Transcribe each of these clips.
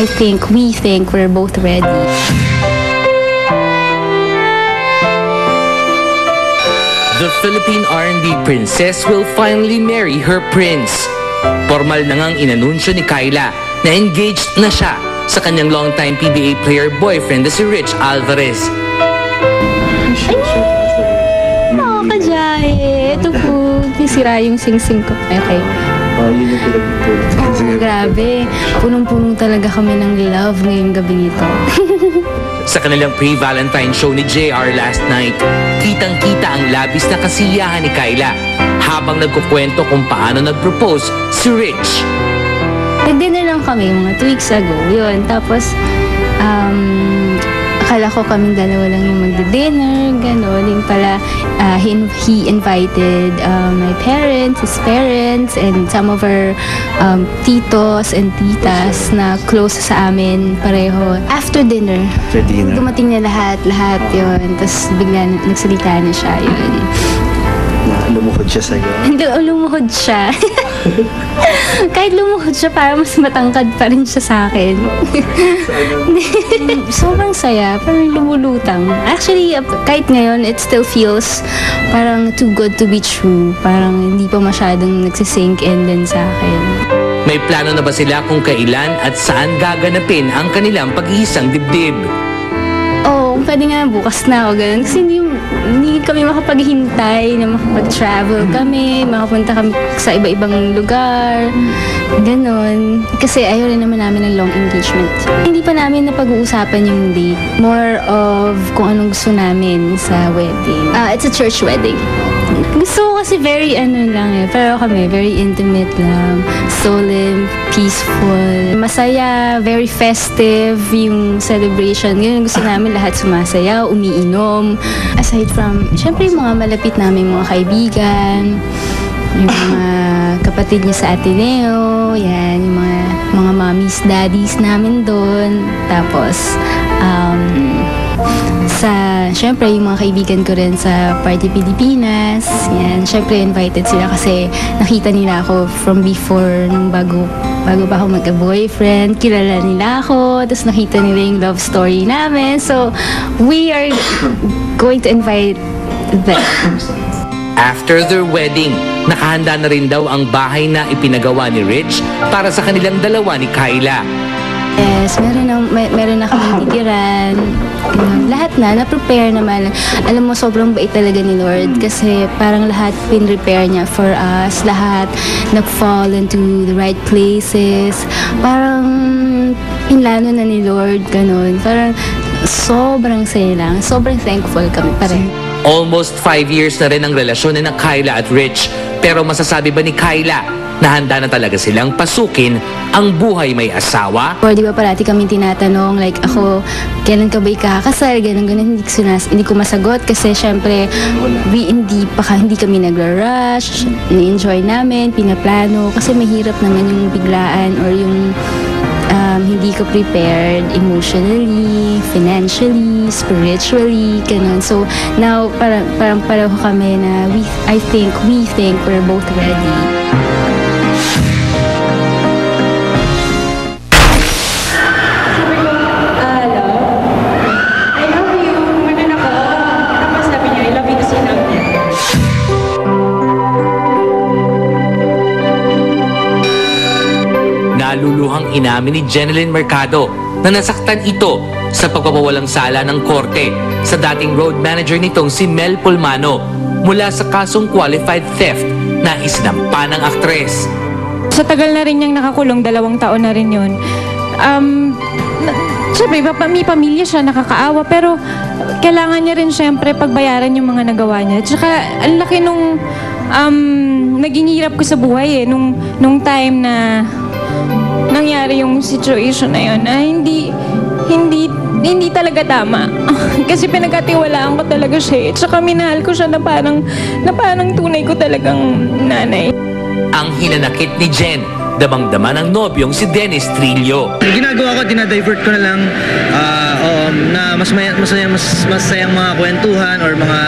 we think we're both ready. The Philippine R&B princess will finally marry her prince. Formal na ngang inanunsyo ni Kyla na engaged na siya sa kanyang longtime PBA player boyfriend na si Rich Alvarez. Nakakadyahe. Ito po, nisira yung sing-sing ko. Okay. Oh, grabe. Punong-punong talaga kami ng love ngayong gabi nito. Sa kanilang pre-Valentine show ni JR last night, kitang-kita ang labis na kasiyahan ni Kyla habang nagkukwento kung paano nag-propose si Rich. Nag-dinner lang kami mga 2 weeks ago. Yun. Tapos, akala ko kaming dalawa lang yung magdi-dinner, gano'n. Yung pala, he invited my parents, his parents, and some of our titos and titas na close sa amin pareho. After dinner, dumating na lahat yun. Tapos bigla nagsalita na siya, yun. Lumuhod siya sa'yo? Hindi, lumuhod siya. Kahit lumuhod siya, parang mas matangkad pa rin siya sa akin. Sobrang saya, parang lumulutang. Actually, kahit ngayon, it still feels parang too good to be true. Parang hindi pa masyadong nagsisink in din sa akin. May plano na ba sila kung kailan at saan gaganapin ang kanilang pag-iisang dibdib? Oh, pwede nga bukas na ako ganun. Kasi hindi kami makapaghintay na makapag-travel kami, makapunta kami sa iba-ibang lugar, ganon. Kasi ayaw rin naman namin ng long engagement. Hindi pa namin napag-uusapan yung date. More of kung anong gusto namin sa wedding. It's a church wedding. Gusto ko kasi very pero kami, very intimate lang, solemn, peaceful, masaya, very festive yung celebration. Ganun gusto namin lahat sumasaya, umiinom. Aside from, syempre yung mga malapit namin mga kaibigan, yung mga kapatid niya sa Ateneo, yan, yung mga mommies, daddies namin doon. Tapos, syempre yung mga kaibigan ko rin sa Party Pilipinas, yan, syempre invited sila kasi nakita nila ako from before, nung bago pa ako magka-boyfriend, kilala nila ako, tapos nakita nila yung love story namin, so we are going to invite them. After their wedding, nakahanda na rin daw ang bahay na ipinagawa ni Rich para sa kanilang dalawa ni Kyla. Yes, meron na kami titiran. Lahat na-prepare naman. Alam mo, sobrang bait talaga ni Lord kasi parang lahat pin-repair niya for us. Lahat nag-fall into the right places. Parang pinlano na ni Lord, ganun. Parang sobrang saya lang. Sobrang thankful kami pareho. Almost 5 years na rin ang relasyon ng Kyla at Rich. Pero masasabi ba ni Kyla na handa na talaga silang pasukin ang buhay may asawa? Or di ba parati kami tinatanong, like ako, kailan ka ba ikakasal? Ganun, hindi ko masagot kasi syempre, hindi kami nagra-rush, ni-enjoy namin, pinaplano, kasi mahirap naman yung biglaan or yung hindi ko prepared emotionally, financially, spiritually, ganun. So now, parang pareho kami na we think we're both ready. Naluluhang inamin ni Jeneline Mercado na nasaktan ito sa pagpapawalang sala ng korte sa dating road manager nitong si Mel Pulmano mula sa kasong qualified theft na isinampa ng aktres. Sa tagal na rin niyang nakakulong, 2 taon na rin yun. Siyempre, may pamilya siya, nakakaawa, pero kailangan niya rin siyempre pagbayaran yung mga nagawa niya. Tsaka, ang laki nung naging hirap ko sa buhay nung time na nangyari yung situation na yun na hindi talaga tama. Kasi pinagkatiwalaan ko talaga siya. Tsaka minahal ko siya na parang tunay ko talagang nanay. Ang hinanakit ni Jen, damang-dama ng nobyong si Dennis Trillo. Ginagawa ko, dinadivert ko na lang na masayang mga kwentuhan or mga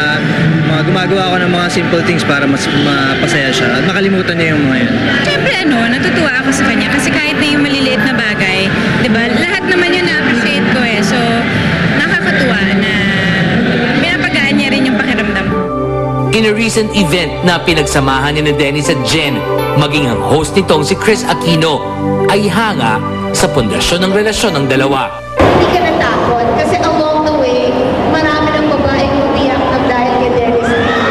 gumagawa ko ng mga simple things para mas mapasaya siya at makalimutan niya yung mga yun. Siyempre natutuwa ako sa kanya kasi kahit na yung maliliit na bagay, 'di ba? Lahat recent event na pinagsamahan ni Dennis at Jen, maging ang host nitong si Chris Aquino, ay hanga sa pundasyon ng relasyon ng dalawa. Hindi ka natakot kasi along the way, marami ng babaeng umiyak ng dahil kay Dennis at Jen.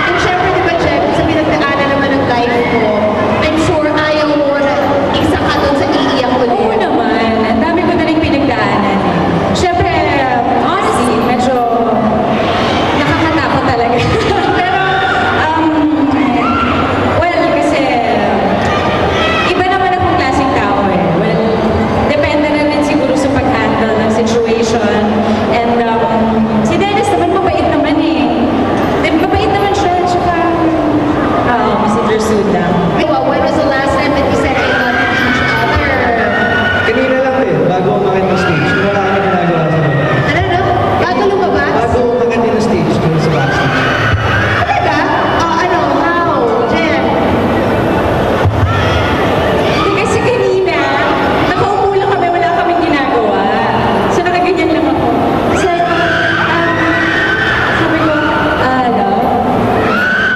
And syempre, di ba, Jen, sa pinagdaanan naman ng life mo, I'm sure ayaw mo na isa ka doon sa iiyak ko Oo din. naman. Ang dami ko na rin pinagdaanan. Siyempre, honestly, medyo nakakatakot talaga. Pero, well, kasi iba naman akong klaseng tao eh. Well, depende na rin siguro sa pag-handle ng situation. And si Dennis naman mabait naman eh. Mabait naman siya. Tsaka, Mr. Suda. Well, when was the last time that you said I love each other? Kanina lang din, bago umakit ng stage. Wala kami ginagawa sa baba. Ano? Bago lumabas? Bago umakit din ng stage, dun sa backstage. Talaga? How? Jen? Hindi kasi kanina, nakaupo lang kami, wala kaming ginagawa. So nakaganyan lang ako. Kasi, sabi ko, love,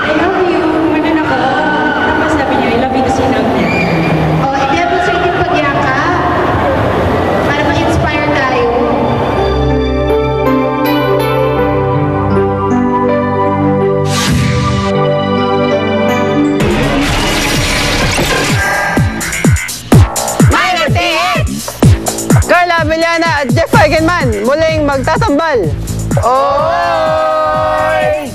I love you. Manan ako. Tapos sabi niya, I love you to sinag niya. I-demonstrate yung pagyakap para ma-inspire tayo. Carla Avellana at Jeff Eigenman muling magtatambal. Oy!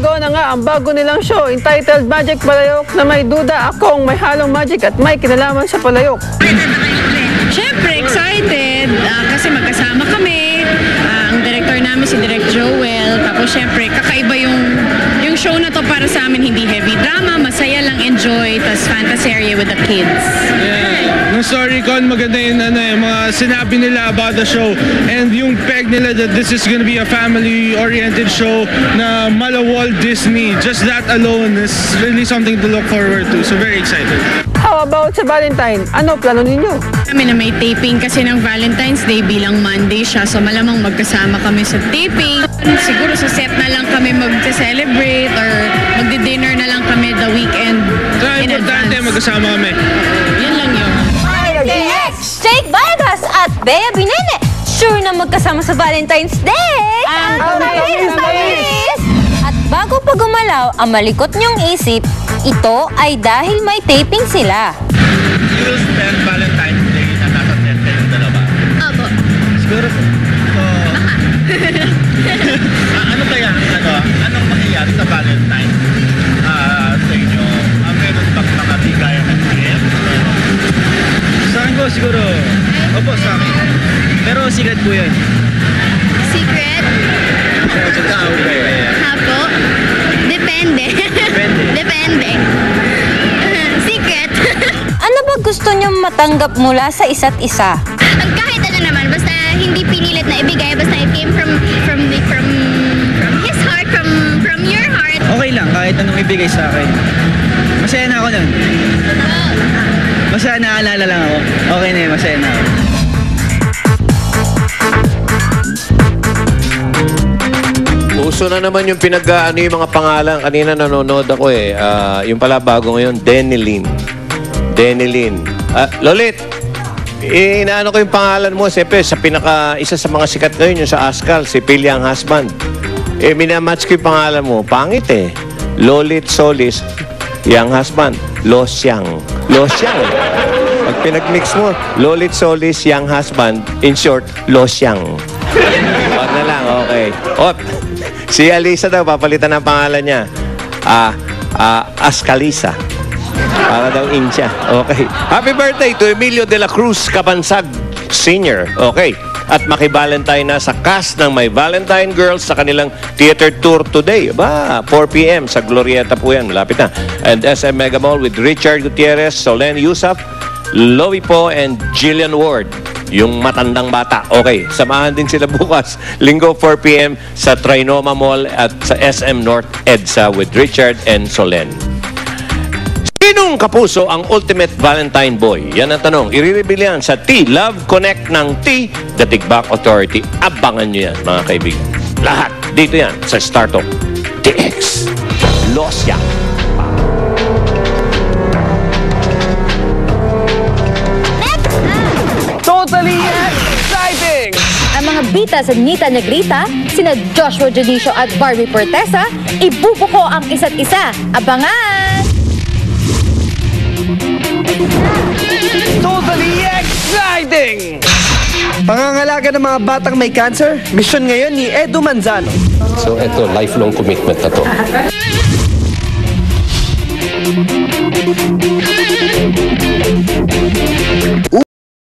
Go na nga ang bago nilang show entitled Magic Palayok na may duda akong may halong magic at may kinalaman sa palayok. Siyempre, excited kasi magkasama kami. Ang director namin si Direk Joel. Tapos siyempre, kakaiba yung show na to para sa amin. Hindi heavy drama, masaya lang, enjoy. Tapos fantasy area with the kids. Yeah. Nung story con, maganda yung mga sinabi nila about the show. And yung peg nila that this is gonna be a family-oriented show na mala Walt Disney. Just that alone is really something to look forward to. So very excited. How about sa Valentine? Ano plano ninyo? Kami na may taping kasi ng Valentine's Day bilang Monday siya. So malamang magkasama kami sa taping. Siguro sa set na lang kami mag-celebrate or magdi-dinner na lang kami the weekend Kaya in importante advance. magkasama kami. Yun lang yun. Jake Vargas at Bea Binene, sure na magkasama sa Valentine's Day! Ang tamis! At bago pa gumalaw ang malikot niyong isip, ito ay dahil may taping sila. You will spend Valentine's Day na nasa set kayong dalawa. Opo. Siguro ano kaya, anong mangyayari sa Valentine's sa inyo? Meron pa mga bigayan ng gift? Sa akin po siguro, opo sa akin. Pero secret po yun. Secret? Hapo? Depende. Depende. Secret? Ano ba gusto niyong matanggap mula sa isa't isa? Kahit ano naman, basta hindi pinilit na ibigay, basta it came from his heart, from your heart. Okay lang, kahit anong ibigay sa akin. Masaya na ako nun. Masaya naalala lang ako. Okay na yun, masaya na ako. Uso na naman yung yung mga pangalan. Kanina nanonood ako eh. Yung pala bago ngayon, Denilyn. Lolit, inaano ko yung pangalan mo. Siyempre, sa isa sa mga sikat ngayon, yung sa Askal, si Phil Young Husband. Minamatch ko yung pangalan mo. Pangit eh. Lolit Solis, Young Husband. Losyang. Pag pinag-mix mo, Lolit Solis, Young Husband. In short, Losyang. Wag na lang, okay. Si Alisa daw, papalitan ang pangalan niya. Ascalisa. Para daw Incha. Okay. Happy birthday to Emilio de la Cruz Cabansag Sr. Okay. At maki-Valentine na sa cast ng My Valentine Girls sa kanilang theater tour today. 4 p.m. sa Glorieta po yan. Malapit na. And SM Mega Mall with Richard Gutierrez, Solen Yusuf, Loie Po, and Jillian Ward. Yung matandang bata. Okay. Samahan din sila bukas. Linggo 4 p.m. sa Trinoma Mall at sa SM North EDSA with Richard and Solen. Sinong kapuso ang ultimate Valentine boy? Yan ang tanong. I-reveal yan sa T-Love Connect ng T, The Tigbak Authority. Abangan nyo yan, mga kaibigan. Lahat. Dito yan sa Star Talk. DX. Losya. Totally exciting! Ang mga bita sa Nita Negrita, sina Joshua Junicio at Barbie Portesa, ibubuko ang isa't isa. Abangan! Totally exciting! Pangangalaga ng mga batang may cancer, misyon ngayon ni Edu Manzano. So ito, lifelong commitment na to.